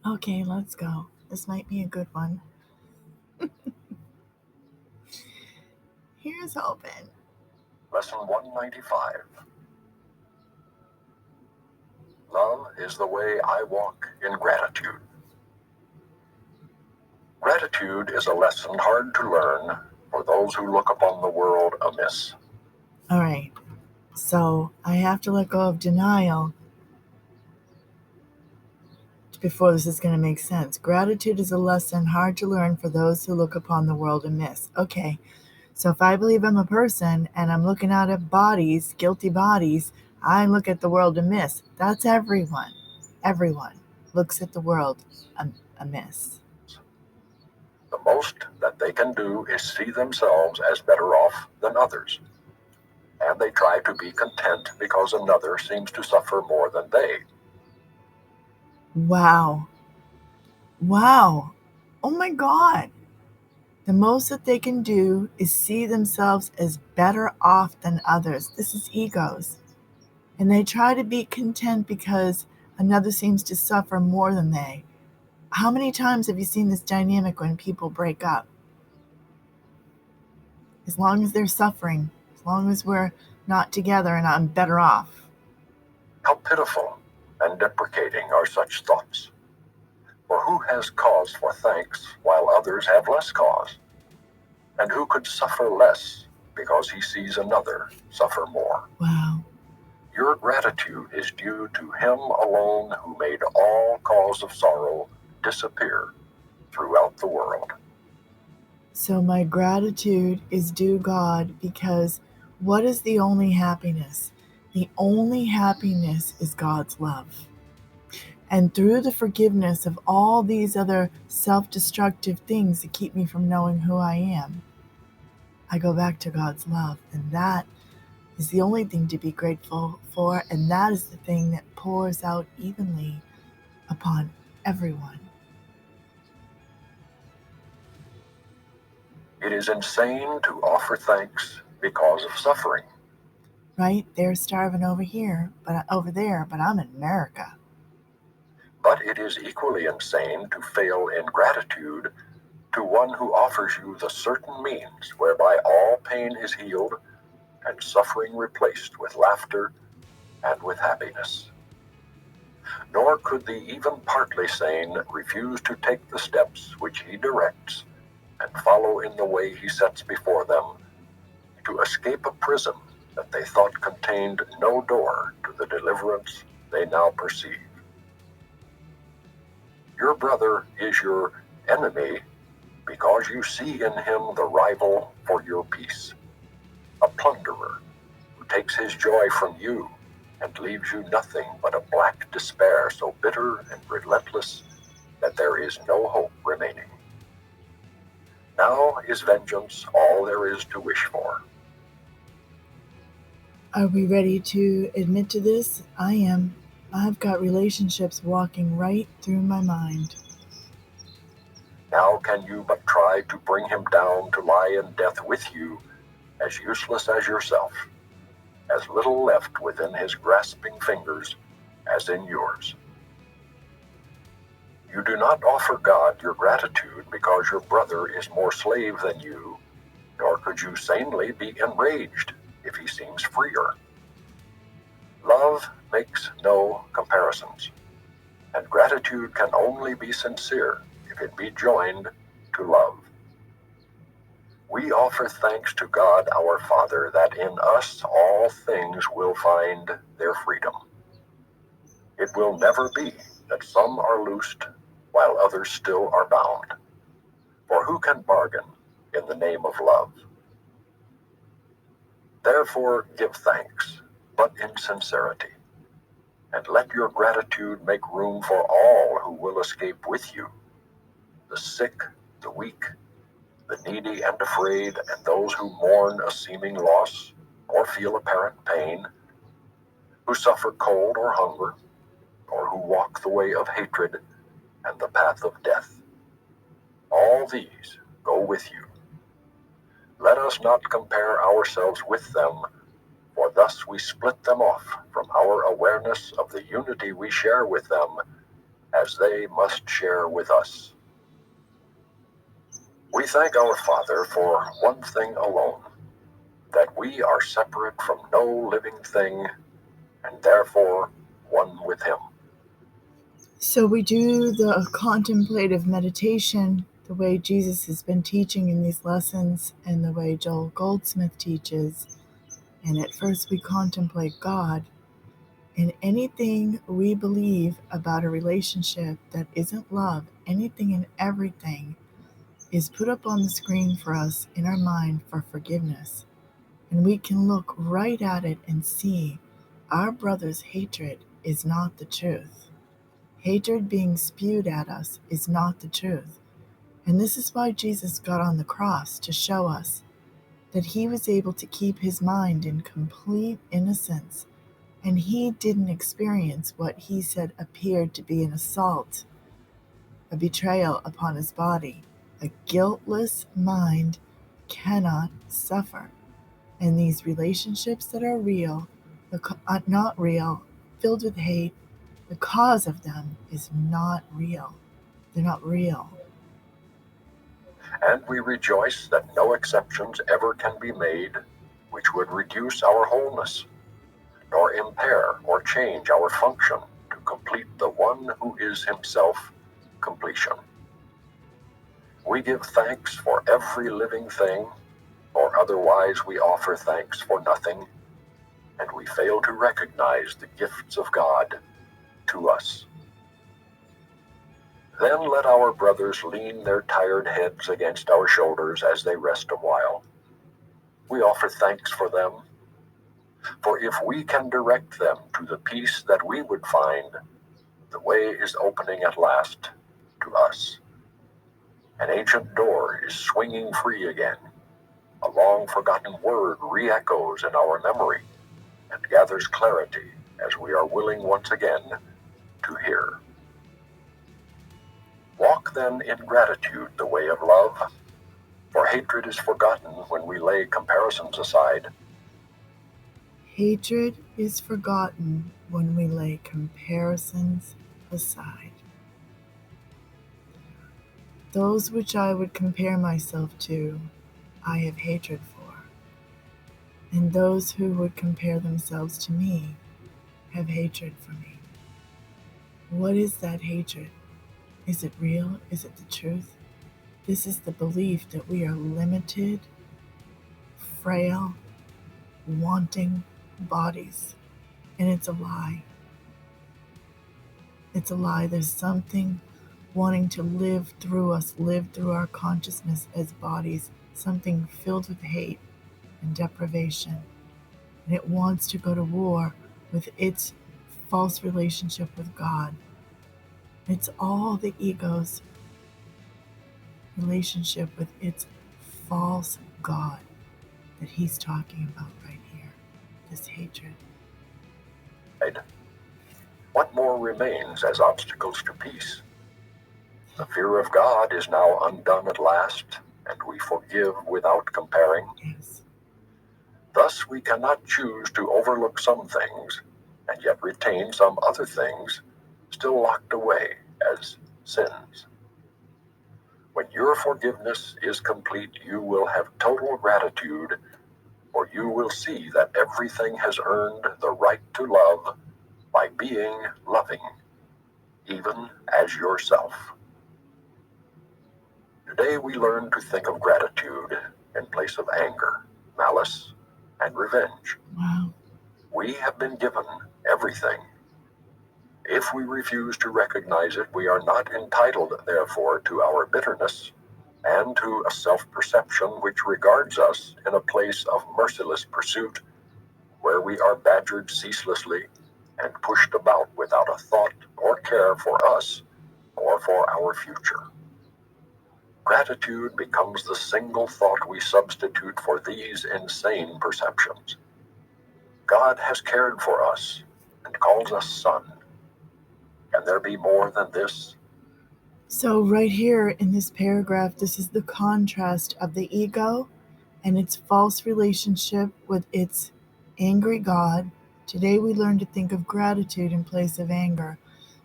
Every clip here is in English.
Okay, let's go. This might be a good one. Here's hoping. Lesson 195. Love is the way I walk in gratitude. Gratitude is a lesson hard to learn for those who look upon the world amiss. All right, so I have to let go of denial before this is going to make sense. Gratitude is a lesson hard to learn for those who look upon the world amiss. Okay, so if I believe I'm a person and I'm looking out at bodies, guilty bodies, I look at the world amiss. That's everyone. Everyone looks at the world amiss. The most that they can do is see themselves as better off than others, and they try to be content because another seems to suffer more than they. Wow. Wow. Oh my God. The most that they can do is see themselves as better off than others. This is egos. And they try to be content because another seems to suffer more than they. How many times have you seen this dynamic when people break up? As long as they're suffering, as long as we're not together and I'm better off. How pitiful and deprecating are such thoughts. For who has cause for thanks while others have less cause? And who could suffer less because he sees another suffer more? Wow. Your gratitude is due to him alone who made all cause of sorrow disappear throughout the world. So my gratitude is due God because what is the only happiness? The only happiness is God's love. And through the forgiveness of all these other self destructive things that keep me from knowing who I am, I go back to God's love. And that is the only thing to be grateful for. And that is the thing that pours out evenly upon everyone. It is insane to offer thanks because of suffering. Right? They're starving over here, but over there, but I'm in America. But it is equally insane to fail in gratitude to one who offers you the certain means whereby all pain is healed and suffering replaced with laughter and with happiness. Nor could the even partly sane refuse to take the steps which he directs and follow in the way he sets before them to escape a prison that they thought contained no door to the deliverance they now perceive. Your brother is your enemy because you see in him the rival for your peace, a plunderer who takes his joy from you and leaves you nothing but a black despair so bitter and relentless that there is no hope remaining. Now is vengeance all there is to wish for. Are we ready to admit to this? I am. I've got relationships walking right through my mind. Now can you but try to bring him down to lie in death with you, as useless as yourself, as little left within his grasping fingers as in yours. You do not offer God your gratitude because your brother is more slave than you, nor could you sanely be enraged if he seems freer. Love makes no comparisons, and gratitude can only be sincere if it be joined to love. We offer thanks to God our Father that in us all things will find their freedom. It will never be that some are loosed while others still are bound. For who can bargain in the name of love? Therefore give thanks, but in sincerity, and let your gratitude make room for all who will escape with you, the sick, the weak, the needy and afraid, and those who mourn a seeming loss or feel apparent pain, who suffer cold or hunger, or who walk the way of hatred and the path of death. All these go with you. Let us not compare ourselves with them, for thus we split them off from our awareness of the unity we share with them as they must share with us. We thank our Father for one thing alone, that we are separate from no living thing, and therefore one with Him. So we do the contemplative meditation the way Jesus has been teaching in these lessons and the way Joel Goldsmith teaches. And at first we contemplate God. And anything we believe about a relationship that isn't love, anything and everything, is put up on the screen for us in our mind for forgiveness. And we can look right at it and see our brother's hatred is not the truth. Hatred being spewed at us is not the truth. And this is why Jesus got on the cross, to show us that he was able to keep his mind in complete innocence, and he didn't experience what he said appeared to be an assault, a betrayal upon his body. A guiltless mind cannot suffer. And these relationships that are real, not real, filled with hate, the cause of them is not real. They're not real. And we rejoice that no exceptions ever can be made which would reduce our wholeness, nor impair or change our function to complete the one who is himself completion. We give thanks for every living thing, or otherwise we offer thanks for nothing, and we fail to recognize the gifts of God to us. Then let our brothers lean their tired heads against our shoulders as they rest a while. We offer thanks for them, for if we can direct them to the peace that we would find, the way is opening at last to us. An ancient door is swinging free again. A long-forgotten word re-echoes in our memory and gathers clarity as we are willing once again to hear. Walk then in gratitude the way of love, for hatred is forgotten when we lay comparisons aside. Hatred is forgotten when we lay comparisons aside. Those which I would compare myself to, I have hatred for, and those who would compare themselves to me have hatred for me. What is that hatred? Is it real? Is it the truth? This is the belief that we are limited, frail, wanting bodies, and it's a lie. It's a lie. There's something wanting to live through us, live through our consciousness as bodies, something filled with hate and deprivation. And it wants to go to war with its false relationship with God. It's all the ego's relationship with its false God that he's talking about right here, this hatred. What more remains as obstacles to peace? The fear of God is now undone at last, and we forgive without comparing. Yes. Thus we cannot choose to overlook some things, and yet retain some other things still locked away as sins. When your forgiveness is complete, you will have total gratitude, for you will see that everything has earned the right to love by being loving, even as yourself. Today we learn to think of gratitude in place of anger, malice, and revenge. Wow. We have been given everything. If we refuse to recognize it, we are not entitled, therefore, to our bitterness and to a self-perception which regards us in a place of merciless pursuit, where we are badgered ceaselessly and pushed about without a thought or care for us or for our future. Gratitude becomes the single thought we substitute for these insane perceptions. God has cared for us and calls us son. Can there be more than this? So right here in this paragraph, this is the contrast of the ego and its false relationship with its angry God. Today we learn to think of gratitude in place of anger.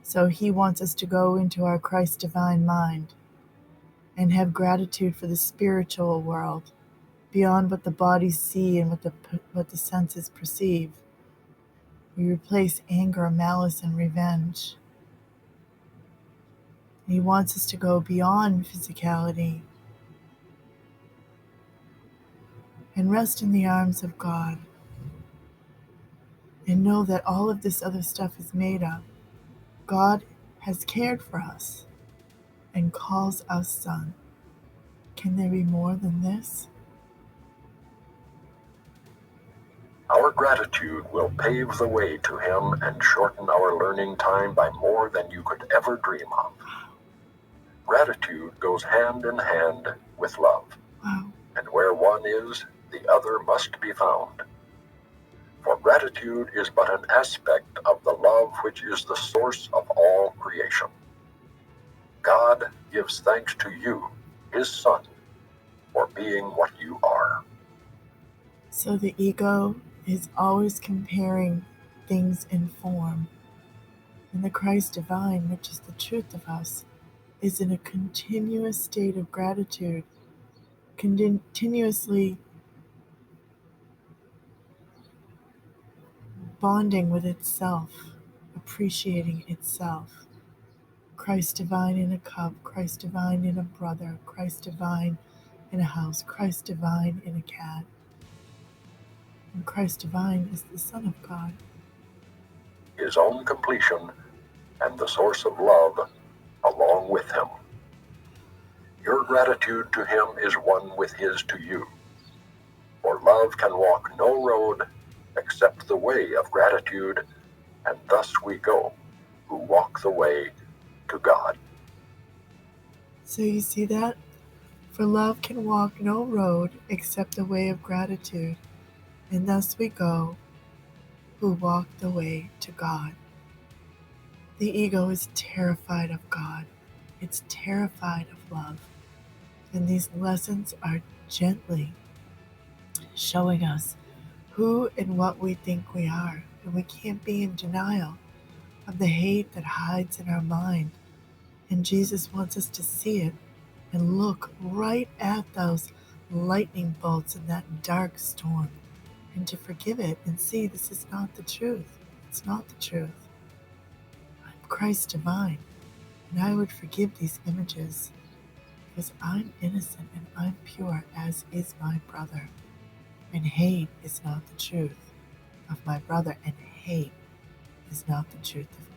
So he wants us to go into our Christ divine mind and have gratitude for the spiritual world, beyond what the bodies see and what the senses perceive. We replace anger, malice, and revenge. He wants us to go beyond physicality and rest in the arms of God and know that all of this other stuff is made up. God has cared for us and calls us son. Can there be more than this? Our gratitude will pave the way to him and shorten our learning time by more than you could ever dream of. Gratitude goes hand in hand with love. Wow. And where one is, the other must be found. For gratitude is but an aspect of the love which is the source of all creation. God gives thanks to you, his son, for being what you are. So the ego is always comparing things in form. And the Christ divine, which is the truth of us, is in a continuous state of gratitude, continuously bonding with itself, appreciating itself. Christ divine in a cup, Christ divine in a brother, Christ divine in a house, Christ divine in a cat. And Christ divine is the Son of God. His own completion and the source of love along with him. Your gratitude to him is one with his to you. For love can walk no road except the way of gratitude, and thus we go, who walk the way to God. So you see that? For love can walk no road except the way of gratitude, and thus we go, who walk the way to God. The ego is terrified of God. It's terrified of love. And these lessons are gently showing us who and what we think we are. And we can't be in denial of the hate that hides in our mind. And Jesus wants us to see it and look right at those lightning bolts in that dark storm and to forgive it and see this is not the truth. It's not the truth. I'm Christ divine, and I would forgive these images because I'm innocent and I'm pure, as is my brother. And hate is not the truth of my brother, and hate is not the truth of